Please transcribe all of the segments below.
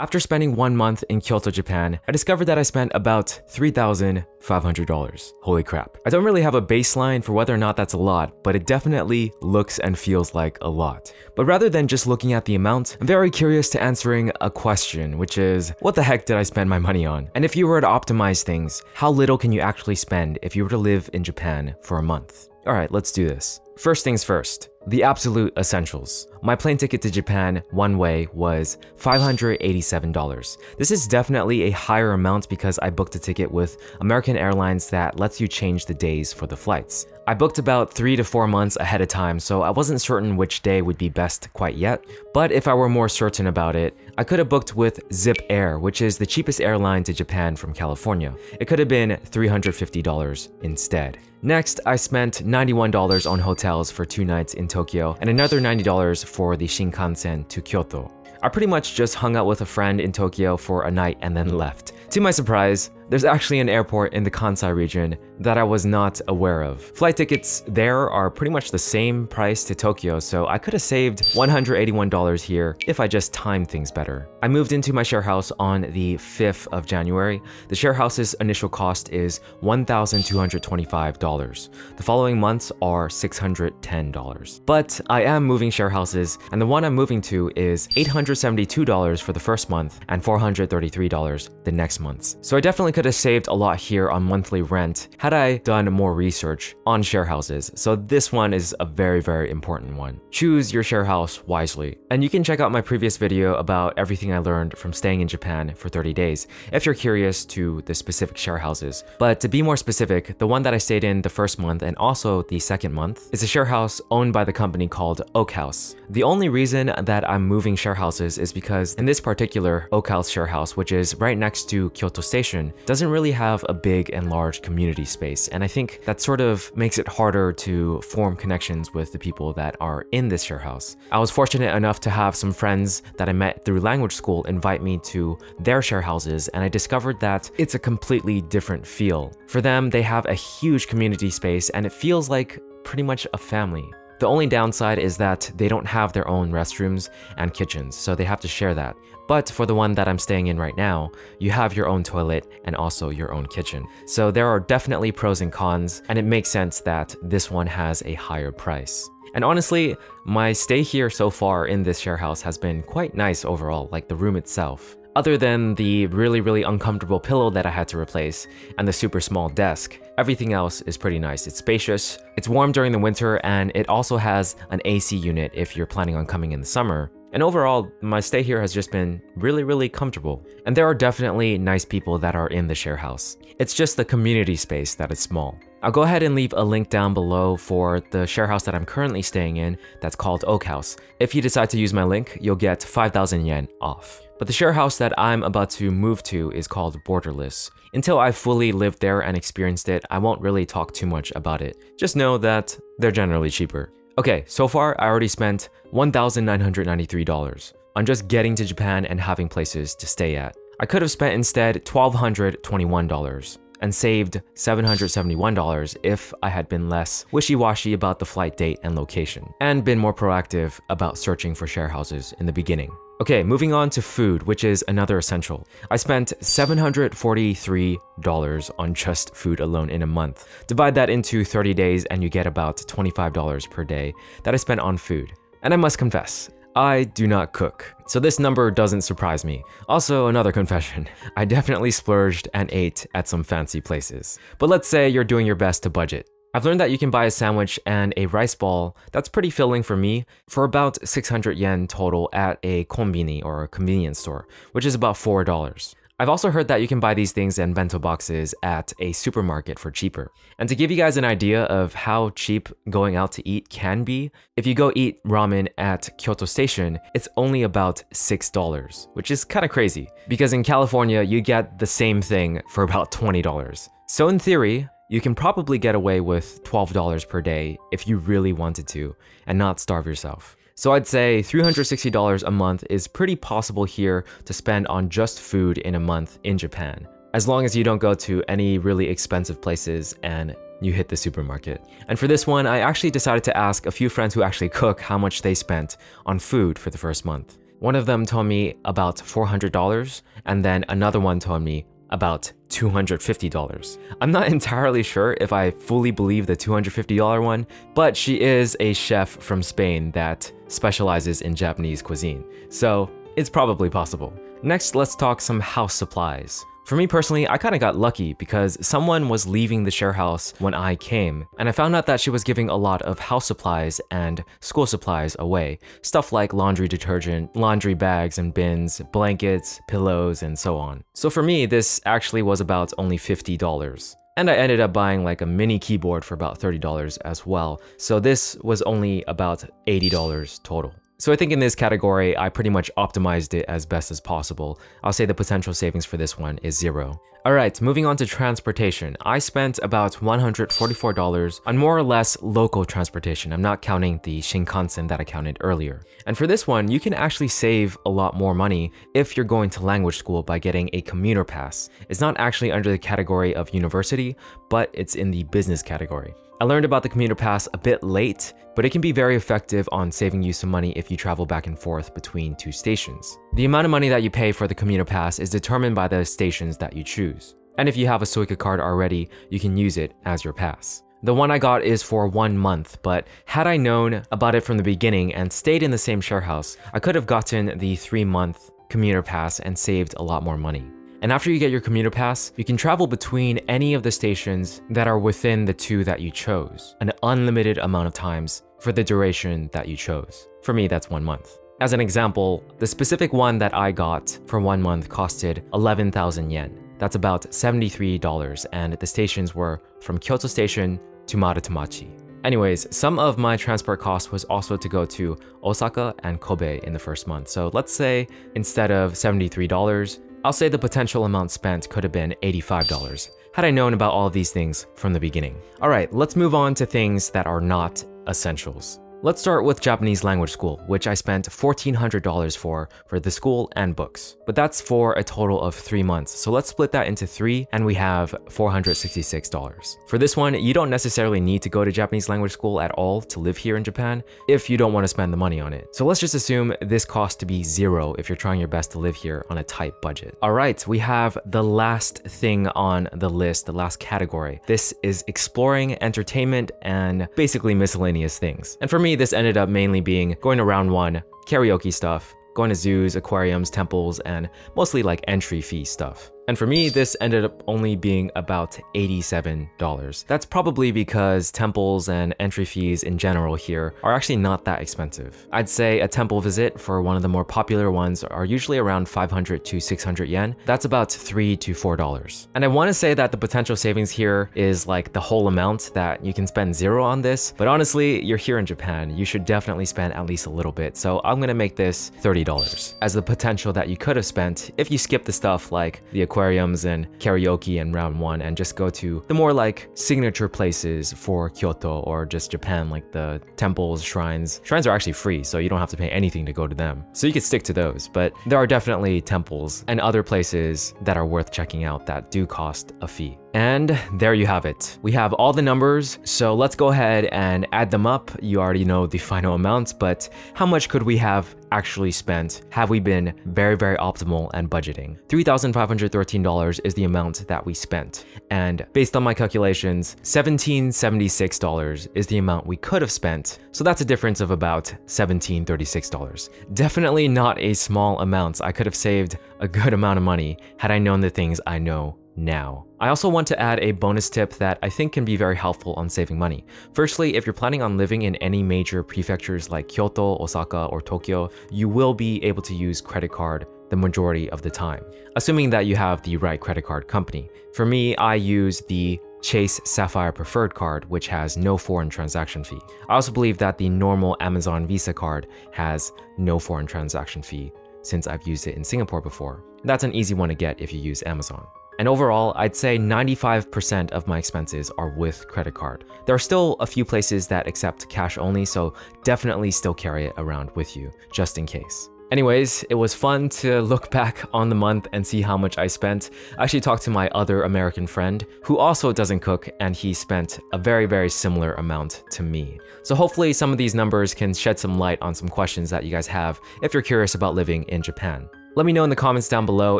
After spending 1 month in Kyoto, Japan, I discovered that I spent about $3,500. Holy crap. I don't really have a baseline for whether or not that's a lot, but it definitely looks and feels like a lot. But rather than just looking at the amount, I'm very curious to answering a question, which is, what the heck did I spend my money on? And if you were to optimize things, how little can you actually spend if you were to live in Japan for a month? Alright, let's do this. First things first, the absolute essentials. My plane ticket to Japan one way was $587. This is definitely a higher amount because I booked a ticket with American Airlines that lets you change the days for the flights. I booked about 3 to 4 months ahead of time, so I wasn't certain which day would be best quite yet. But if I were more certain about it, I could have booked with Zip Air, which is the cheapest airline to Japan from California. It could have been $350 instead. Next, I spent $91 on hotels for 2 nights in Tokyo and another $90 for the Shinkansen to Kyoto. I pretty much just hung out with a friend in Tokyo for a night and then left. To my surprise, there's actually an airport in the Kansai region that I was not aware of. Flight tickets there are pretty much the same price to Tokyo, so I could have saved $181 here if I just timed things better. I moved into my share house on the 5th of January. The share house's initial cost is $1,225. The following months are $610. But I am moving share houses, and the one I'm moving to is $872 for the first month and $433 the next month. So I definitely could have saved a lot here on monthly rent had I done more research on share houses, so this one is a very important one. Choose your share house wisely. And you can check out my previous video about everything I learned from staying in Japan for 30 days if you're curious to the specific share houses. But to be more specific, the one that I stayed in the first month and also the second month is a share house owned by the company called Oakhouse. The only reason that I'm moving share houses is because in this particular Oakhouse share house, which is right next to Kyoto Station, doesn't really have a big and large community space, and I think that sort of makes it harder to form connections with the people that are in this share house. I was fortunate enough to have some friends that I met through language school invite me to their share houses, and I discovered that it's a completely different feel. For them, they have a huge community space and it feels like pretty much a family. The only downside is that they don't have their own restrooms and kitchens, so they have to share that. But for the one that I'm staying in right now, you have your own toilet and also your own kitchen. So there are definitely pros and cons, and it makes sense that this one has a higher price. And honestly, my stay here so far in this share house has been quite nice overall, like the room itself. Other than the really uncomfortable pillow that I had to replace and the super small desk, everything else is pretty nice. It's spacious, it's warm during the winter, and it also has an AC unit if you're planning on coming in the summer. And overall, my stay here has just been really comfortable. And there are definitely nice people that are in the share house. It's just the community space that is small. I'll go ahead and leave a link down below for the share house that I'm currently staying in that's called Oakhouse. If you decide to use my link, you'll get 5,000 yen off. But the share house that I'm about to move to is called Borderless. Until I've fully lived there and experienced it, I won't really talk too much about it. Just know that they're generally cheaper. Okay, so far I already spent $1,993 on just getting to Japan and having places to stay at. I could have spent instead $1,221 and saved $771 if I had been less wishy-washy about the flight date and location, and been more proactive about searching for share houses in the beginning. Okay, moving on to food, which is another essential. I spent $743 on just food alone in a month. Divide that into 30 days and you get about $25 per day that I spent on food. And I must confess, I do not cook, so this number doesn't surprise me. Also, another confession, I definitely splurged and ate at some fancy places. But let's say you're doing your best to budget. I've learned that you can buy a sandwich and a rice ball that's pretty filling for me for about 600 yen total at a konbini or a convenience store, which is about $4. I've also heard that you can buy these things in bento boxes at a supermarket for cheaper. And to give you guys an idea of how cheap going out to eat can be, if you go eat ramen at Kyoto Station, it's only about $6, which is kind of crazy because in California, you get the same thing for about $20. So in theory, you can probably get away with $12 per day if you really wanted to and not starve yourself. So I'd say $360 a month is pretty possible here to spend on just food in a month in Japan, as long as you don't go to any really expensive places and you hit the supermarket. And for this one, I actually decided to ask a few friends who actually cook how much they spent on food for the first month. One of them told me about $400, and then another one told me about $250. I'm not entirely sure if I fully believe the $250 one, but she is a chef from Spain that specializes in Japanese cuisine, so it's probably possible. Next, let's talk some house supplies. For me personally, I kind of got lucky because someone was leaving the share house when I came, and I found out that she was giving a lot of house supplies and school supplies away. Stuff like laundry detergent, laundry bags and bins, blankets, pillows, and so on. So for me, this actually was about only $50. And I ended up buying like a mini keyboard for about $30 as well. So this was only about $80 total. So I think in this category, I pretty much optimized it as best as possible. I'll say the potential savings for this one is 0. Alright, moving on to transportation. I spent about $144 on more or less local transportation. I'm not counting the Shinkansen that I counted earlier. And for this one, you can actually save a lot more money if you're going to language school by getting a commuter pass. It's not actually under the category of university, but it's in the business category. I learned about the commuter pass a bit late, but it can be very effective on saving you some money if you travel back and forth between 2 stations. The amount of money that you pay for the commuter pass is determined by the stations that you choose. And if you have a Suica card already, you can use it as your pass. The one I got is for 1 month, but had I known about it from the beginning and stayed in the same share house, I could have gotten the 3-month commuter pass and saved a lot more money. And after you get your commuter pass, you can travel between any of the stations that are within the 2 that you chose, an unlimited amount of times for the duration that you chose. For me, that's 1 month. As an example, the specific one that I got for 1 month costed 11,000 yen. That's about $73, and the stations were from Kyoto Station to Marutomachi. Anyways, some of my transport cost was also to go to Osaka and Kobe in the first month. So let's say instead of $73, I'll say the potential amount spent could have been $85, had I known about all of these things from the beginning. Alright, let's move on to things that are not essentials. Let's start with Japanese language school, which I spent $1,400 for the school and books. But that's for a total of 3 months. So let's split that into 3 and we have $466. For this one, you don't necessarily need to go to Japanese language school at all to live here in Japan if you don't want to spend the money on it. So let's just assume this cost to be 0 if you're trying your best to live here on a tight budget. All right, we have the last thing on the list, the last category. This is exploring, entertainment, and basically miscellaneous things. And for me, this ended up mainly being going to round 1, karaoke stuff, going to zoos, aquariums, temples, and mostly like entry fee stuff. And for me, this ended up only being about $87. That's probably because temples and entry fees in general here are actually not that expensive. I'd say a temple visit for one of the more popular ones are usually around 500 to 600 yen. That's about $3 to $4. And I want to say that the potential savings here is like the whole amount that you can spend 0 on this, but honestly, you're here in Japan. You should definitely spend at least a little bit. So I'm gonna make this $30 as the potential that you could have spent if you skip the stuff like the aquariums and karaoke in round 1 and just go to the more like signature places for Kyoto or just Japan, like the temples, shrines. Shrines are actually free, so you don't have to pay anything to go to them. So you could stick to those, but there are definitely temples and other places that are worth checking out that do cost a fee. And there you have it. We have all the numbers, so let's go ahead and add them up. You already know the final amounts, but how much could we have actually spent? Have we been very, very optimal and budgeting? $3,513 is the amount that we spent. And based on my calculations, $1,776 is the amount we could have spent. So that's a difference of about $1,736. Definitely not a small amount. I could have saved a good amount of money had I known the things I know now. I also want to add a bonus tip that I think can be very helpful on saving money. Firstly, if you're planning on living in any major prefectures like Kyoto, Osaka, or Tokyo, you will be able to use credit card the majority of the time, assuming that you have the right credit card company. For me, I use the Chase Sapphire Preferred card, which has no foreign transaction fee. I also believe that the normal Amazon Visa card has no foreign transaction fee since I've used it in Singapore before. That's an easy one to get if you use Amazon. And overall, I'd say 95% of my expenses are with credit card. There are still a few places that accept cash only, so definitely still carry it around with you, just in case. Anyways, it was fun to look back on the month and see how much I spent. I actually talked to my other American friend who also doesn't cook, and he spent a very similar amount to me. So hopefully some of these numbers can shed some light on some questions that you guys have if you're curious about living in Japan. Let me know in the comments down below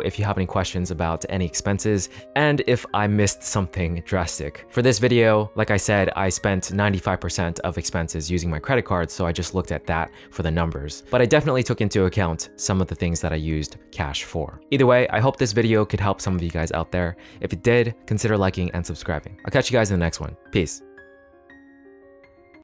if you have any questions about any expenses and if I missed something drastic. For this video, like I said, I spent 95% of expenses using my credit card, so I just looked at that for the numbers. But I definitely took into account some of the things that I used cash for. Either way, I hope this video could help some of you guys out there. If it did, consider liking and subscribing. I'll catch you guys in the next one. Peace.